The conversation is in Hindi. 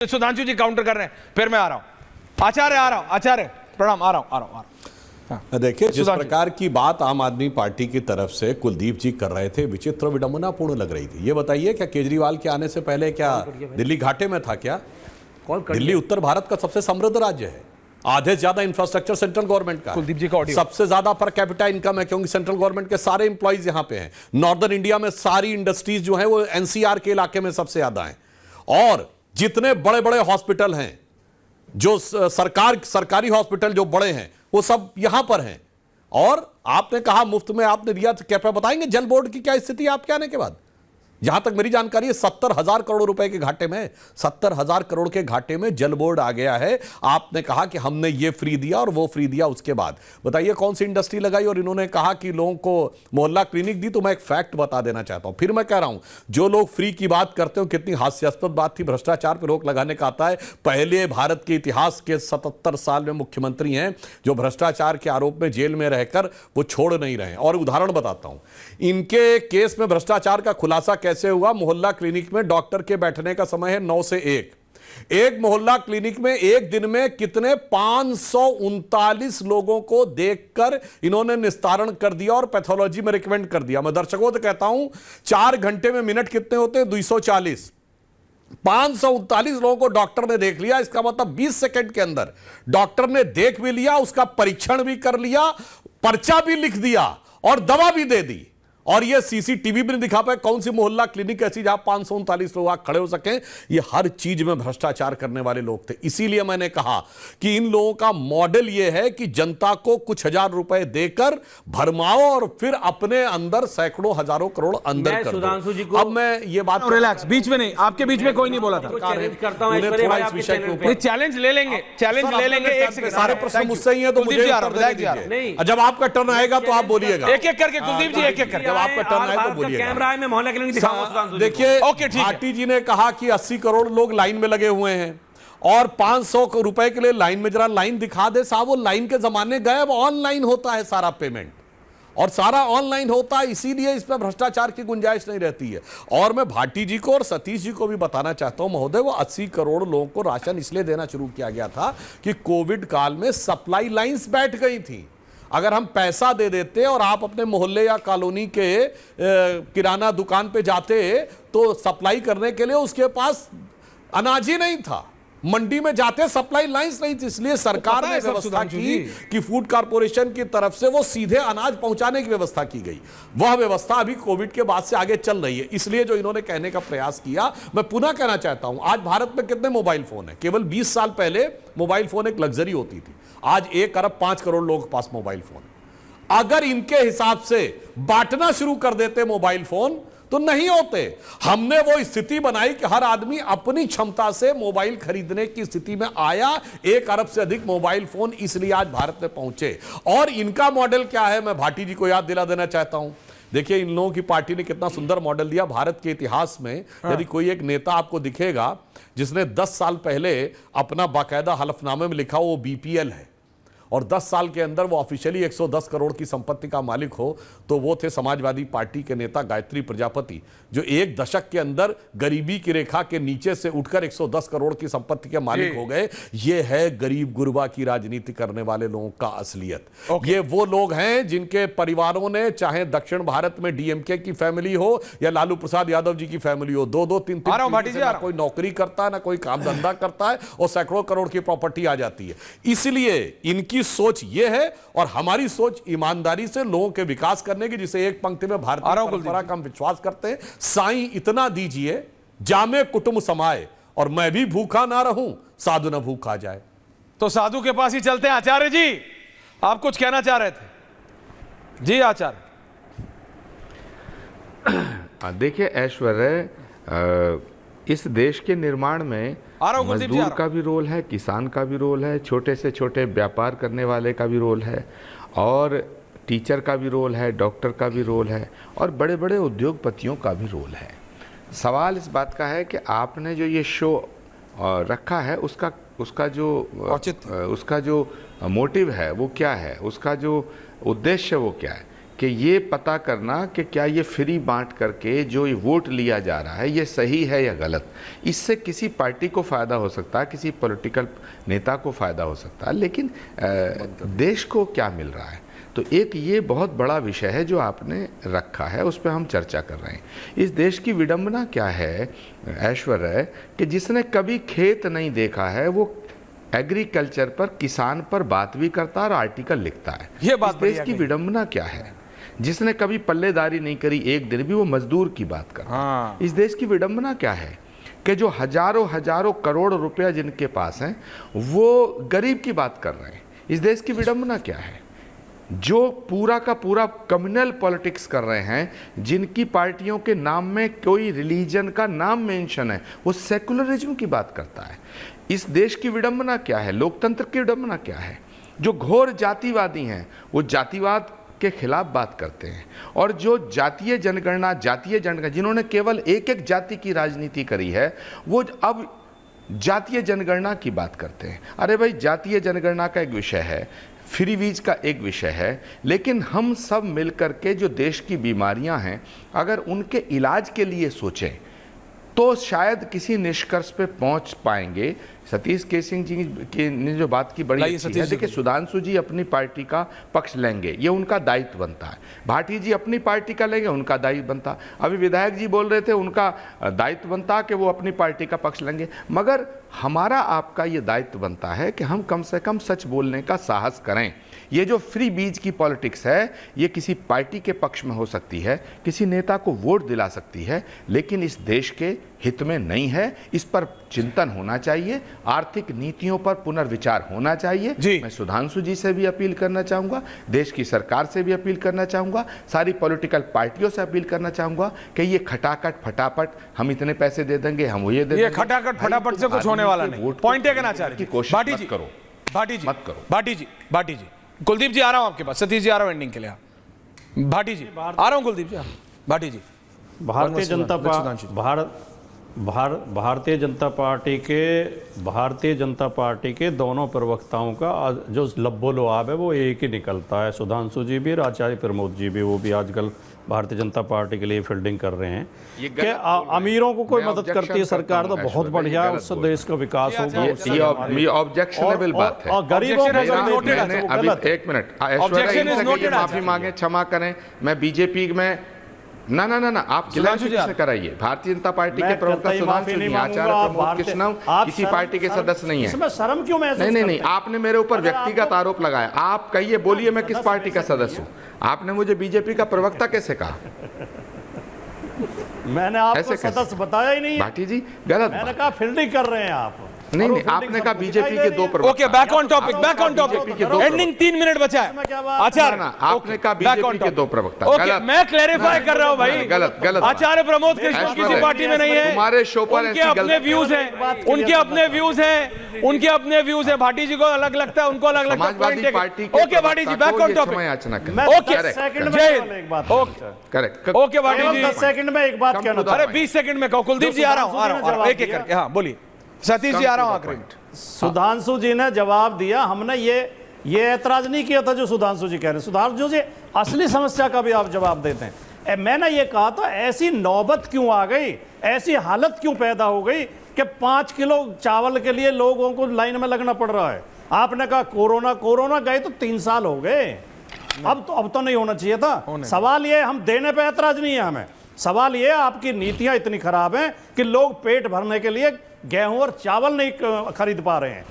सुधांशु जी काउंटर कर रहे हैं, फिर मैं आ रहा हूं। आचार्य आ रहा हूं, आचार्य प्रणाम, आ रहा हूं। देखिए, जिस प्रकार की बात आम आदमी पार्टी की तरफ से कुलदीप जी कर रहे थे, विचित्र विडंबनापूर्ण लग रही थी। ये बताइए, क्या केजरीवाल के आने से पहले क्या दिल्ली घाटे में था? क्या दिल्ली उत्तर भारत का सबसे समृद्ध राज्य है, आधे से ज्यादा इंफ्रास्ट्रक्चर सेंट्रल गवर्नमेंट का, कुलदीप जी का ऑडियो, सबसे ज्यादा पर कैपिटा इनकम है, क्योंकि सेंट्रल गवर्नमेंट के सारे इंप्लॉइज यहां पे हैं। नॉर्दर्न इंडिया में सारी इंडस्ट्रीज जो है वो एनसीआर के इलाके में सबसे ज्यादा है, और जितने बड़े बड़े हॉस्पिटल हैं, जो सरकारी हॉस्पिटल जो बड़े हैं, वो सब यहां पर हैं। और आपने कहा मुफ्त में आपने दिया, तो क्या बताएंगे जल बोर्ड की क्या स्थिति है आपके आने के बाद? जहां तक मेरी जानकारी है 70,000 करोड़ रुपए के घाटे में, 70,000 करोड़ के घाटे में जल बोर्ड आ गया है। आपने कहा कि हमने ये फ्री दिया और वो फ्री दिया, उसके बाद बताइए कौन सी इंडस्ट्री लगाई? और इन्होंने कहा कि लोगों को मोहल्ला क्लिनिक दी। तो मैं एक फैक्ट बता देना चाहता हूं, फिर मैं कह रहा हूं, जो लोग फ्री की बात करते हो, कितनी हास्यास्पद बात थी। भ्रष्टाचार पर रोक लगाने का आता है, पहले भारत के इतिहास के 77 साल में मुख्यमंत्री हैं जो भ्रष्टाचार के आरोप में जेल में रहकर वो छोड़ नहीं रहे। और उदाहरण बताता हूं, इनके केस में भ्रष्टाचार का खुलासा कैसे हुआ। मोहल्ला क्लिनिक में डॉक्टर के बैठने का समय है 9 से 1। एक मोहल्ला क्लिनिक में एक दिन में कितने 539 लोगों को देखकर इन्होंने निस्तारण कर दिया और पैथोलॉजी में रिकमेंड कर दिया। मैं दर्शकों से कहता हूं, 4 घंटे में मिनट कितने होते हैं? 240। 539 लोगों को डॉक्टर ने देख लिया। इसका मतलब 20 सेकंड के अंदर डॉक्टर ने देख भी लिया, उसका परीक्षण भी कर लिया, पर्चा भी लिख दिया और दवा भी दे दी। और ये सीसीटीवी भी नहीं दिखा पाए कौन सी मोहल्ला क्लिनिक ऐसी जहां 539 लोग खड़े हो सके। ये हर चीज में भ्रष्टाचार करने वाले लोग थे। इसीलिए मैंने कहा कि इन लोगों का मॉडल ये है कि जनता को कुछ हजार रुपए देकर भरमाओ और फिर अपने अंदर सैकड़ों हजारों करोड़ अंदर कर दो। अब मैं ये बात, रिलैक्स, बीच में नहीं, आपके बीच में कोई नहीं बोला था। चैलेंज ले लेंगे, चैलेंज ले लेंगे। सारे प्रश्न मुझसे ही है, तो मुझे जब आपका टर्न आएगा तो आप बोलिएगा। एक एक करके कुलदीप जी, एक एक करके आपका टर्न आए तो बोलिएगा। कैमरा में मोहल्ला क्लिनिक दिखाओ। देखिए, भाटी जी ने कहा कि 80 करोड़ लोग लाइन में लगे हुए हैं और 500 रुपए के लिए लाइन में, जरा लाइन दिखा दे साहब। वो लाइन के जमाने गए, अब ऑनलाइन होता है सारा पेमेंट, और सारा ऑनलाइन होता है, इसीलिए इस पर भ्रष्टाचार की गुंजाइश नहीं रहती है। और मैं भाटी जी को और सतीश जी को भी बताना चाहता हूं महोदय, वो 80 करोड़ लोगों को राशन इसलिए देना शुरू किया गया था कि कोविड काल में सप्लाई लाइंस बैठ गई थी। अगर हम पैसा दे देते और आप अपने मोहल्ले या कॉलोनी के किराना दुकान पे जाते तो सप्लाई करने के लिए उसके पास अनाज ही नहीं था, मंडी में जाते सप्लाई लाइंस नहीं थी। इसलिए सरकार ने व्यवस्था की कि फूड कॉर्पोरेशन की तरफ से वो सीधे अनाज पहुंचाने की व्यवस्था की गई। वह व्यवस्था अभी कोविड के बाद से आगे चल रही है। इसलिए जो इन्होंने कहने का प्रयास किया, मैं पुनः कहना चाहता हूं, आज भारत में कितने मोबाइल फोन है? केवल 20 साल पहले मोबाइल फोन एक लग्जरी होती थी, आज 1 अरब 5 करोड़ लोगों के पास मोबाइल फोन। अगर इनके हिसाब से बांटना शुरू कर देते मोबाइल फोन तो नहीं होते। हमने वो स्थिति बनाई कि हर आदमी अपनी क्षमता से मोबाइल खरीदने की स्थिति में आया। 1 अरब से अधिक मोबाइल फोन इसलिए आज भारत में पहुंचे। और इनका मॉडल क्या है, मैं भाटी जी को याद दिला देना चाहता हूं। देखिए, इन लोगों की पार्टी ने कितना सुंदर मॉडल दिया भारत के इतिहास में। यदि कोई एक नेता आपको दिखेगा जिसने 10 साल पहले अपना बाकायदा हलफनामे में लिखा वो बीपीएल है, और 10 साल के अंदर वो ऑफिशियली 110 करोड़ की संपत्ति का मालिक हो, तो वो थे समाजवादी पार्टी के नेता गायत्री प्रजापति, जो 1 दशक के अंदर गरीबी की रेखा के नीचे से उठकर 110 करोड़ की संपत्ति के मालिक हो गए। ये है गरीब गुरबा की राजनीति करने वाले लोगों का असलियत। ये वो लोग हैं जिनके परिवारों ने, चाहे दक्षिण भारत में डीएमके की फैमिली हो या लालू प्रसाद यादव जी की फैमिली हो, 2-2, 3-3 कोई नौकरी करता है, ना कोई काम धंधा करता है, और सैकड़ों करोड़ की प्रॉपर्टी आ जाती है। इसलिए इनकी सोच ये है, और हमारी सोच ईमानदारी से लोगों के विकास करने की, जिसे एक पंक्ति में भारतीय परंपरा का हम विश्वास करते हैं, साईं इतना दीजिए जामे कुटुंब समाए, और मैं भी भूखा ना रहूं साधु न भूखा जाए। तो साधु के पास ही चलते हैं। आचार्य जी, आप कुछ कहना चाह रहे थे? जी आचार्य। देखिए ऐश्वर्य, इस देश के निर्माण में मजदूर का भी रोल है, किसान का भी रोल है, छोटे से छोटे व्यापार करने वाले का भी रोल है, और टीचर का भी रोल है, डॉक्टर का भी रोल है, और बड़े बड़े उद्योगपतियों का भी रोल है। सवाल इस बात का है कि आपने जो ये शो रखा है उसका जो मोटिव है वो क्या है, उसका जो उद्देश्य वो क्या है। कि ये पता करना कि क्या ये फ्री बांट करके जो ये वोट लिया जा रहा है ये सही है या गलत। इससे किसी पार्टी को फ़ायदा हो सकता है, किसी पॉलिटिकल नेता को फ़ायदा हो सकता है, लेकिन देश को क्या मिल रहा है। तो एक ये बहुत बड़ा विषय है जो आपने रखा है, उस पर हम चर्चा कर रहे हैं। इस देश की विडंबना क्या है ऐश्वर्या, कि जिसने कभी खेत नहीं देखा है वो एग्रीकल्चर पर, किसान पर बात भी करता है और आर्टिकल लिखता है। ये बात इस देश की विडंबना क्या है, जिसने कभी पल्लेदारी नहीं करी एक दिन भी वो मजदूर की बात करता है। इस देश की विडंबना क्या है कि जो हजारों हजारों करोड़ रुपया जिनके पास हैं वो गरीब की बात कर रहे हैं। इस देश की विडंबना क्या है, जो पूरा का पूरा कम्युनल पॉलिटिक्स कर रहे हैं, जिनकी पार्टियों के नाम में कोई रिलीजन का नाम मेंशन है, वो सेकुलरिज्म की बात करता है। इस देश की विडंबना क्या है, लोकतंत्र की विडंबना क्या है, जो घोर जातिवादी हैं वो जातिवाद के खिलाफ बात करते हैं, और जो जातीय जनगणना जिन्होंने केवल एक एक जाति की राजनीति करी है वो अब जातीय जनगणना की बात करते हैं। अरे भाई, जातीय जनगणना का एक विषय है, फ्री वीज का एक विषय है, लेकिन हम सब मिलकर के जो देश की बीमारियां हैं अगर उनके इलाज के लिए सोचें तो शायद किसी निष्कर्ष पे पहुंच पाएंगे। सतीश केसिंग जी ने जो बात की बड़ी अच्छी है। देखिए, सुधांशु जी अपनी पार्टी का पक्ष लेंगे, ये उनका दायित्व बनता है। भाटी जी अपनी पार्टी का लेंगे, उनका दायित्व बनता। अभी विधायक जी बोल रहे थे उनका दायित्व बनता कि वो अपनी पार्टी का पक्ष लेंगे, मगर हमारा आपका ये दायित्व बनता है कि हम कम से कम सच बोलने का साहस करें। ये जो फ्री बीज की पॉलिटिक्स है ये किसी पार्टी के पक्ष में हो सकती है, किसी नेता को वोट दिला सकती है, लेकिन इस देश के हित में नहीं है। इस पर चिंतन होना चाहिए, आर्थिक नीतियों पर पुनर्विचार होना चाहिए। मैं सुधांशु जी से भी अपील करना चाहूँगा, देश की सरकार से भी अपील करना चाहूँगा, सारी पॉलिटिकल पार्टियों से अपील करना चाहूँगा कि ये खटाखट फटाफट हम इतने पैसे दे देंगे, हम ये दे देंगे, खटाखट फटाफट से कुछ होने वाला नहीं। पॉइंट टेकन आचार्य जी, कोशिश मत करो, भाटी जी मत करो। भाटी जी, कुलदीप जी आ रहा हूं आपके पास, सतीश जी आ रहा हूं एंडिंग के लिए। भाटी जी आ रहा हूं, कुलदीप जी भाटी जी। भारतीय जनता पार्टी के दोनों प्रवक्ताओं का जो लब्बो-लुआब है वो एक ही निकलता है। सुधांशु जी भी और आचार्य प्रमोद जी भी, वो भी आजकल भारतीय जनता पार्टी के लिए फील्डिंग कर रहे हैं कि अमीरों को कोई मदद करती है सरकार तो बहुत बढ़िया, उससे देश का विकास होगा। ये ऑब्जेक्शनेबल बात है, और गरीबों को अभी एक मिनट ऐश्वर्या माफी मांगे, क्षमा करें, मैं बीजेपी में ना आप सुधांशु जी से कराइए। भारतीय जनता पार्टी के प्रवक्ता सुधांशु जी, आचार्य प्रमोद कृष्ण किसी पार्टी के सदस्य नहीं है। इसमें शर्म क्यों महसूस? नहीं, आपने मेरे ऊपर व्यक्तिगत आरोप लगाया। आप कहिए, बोलिए मैं किस पार्टी का सदस्य हूँ। आपने मुझे बीजेपी का प्रवक्ता कैसे कहा? मैंने आपको सदस्य बताया ही नहीं। भाटी जी गलत, मैंने कहा फील्डिंग कर रहे हैं आप। नहीं, आपने कहा बीजेपी के दो प्रवक्ता। Okay, back on topic, ending 3 minute बचा है। आचार्य, आपने कहा बीजेपी के दो प्रवक्ता। ओके, मैं क्लैरिफाई कर रहा हूं भाई, गलत। आचार्य प्रमोद कृष्ण किसी पार्टी में नहीं है, हमारे शो पर उनके अपने व्यूज हैं, उनके अपने व्यूज हैं। भाटी जी को अलग लगता है, उनको अलग लगता है। Samajwadi party okay Bhati ji, back on topic. Okay, correct. Okay Bhati ji, 10 second में एक बात कहना। अरे 20 सेकंड में कहो। कुलदीप जी आ रहा हूं, एक एक करके। हाँ बोलिए। सतीश जी आ रहा हूं आखिरी में। सुधांशु जी ने जवाब दिया, हमने ये ऐतराज नहीं किया था जो सुधांशु जी कह रहे हैं। सुधांशु जी असली समस्या का भी आप जवाब देते हैं। मैंने ये कहा था ऐसी नौबत क्यों आ गई, ऐसी हालत क्यों पैदा हो गई कि 5 किलो चावल के लिए लोगों को लाइन में लगना पड़ रहा है। आपने कहा कोरोना गए तो 3 साल हो गए, अब तो नहीं होना चाहिए था। सवाल ये, हम देने पे ऐतराज नहीं है हमें, सवाल ये आपकी नीतियां इतनी खराब हैं कि लोग पेट भरने के लिए गेहूं और चावल नहीं खरीद पा रहे हैं।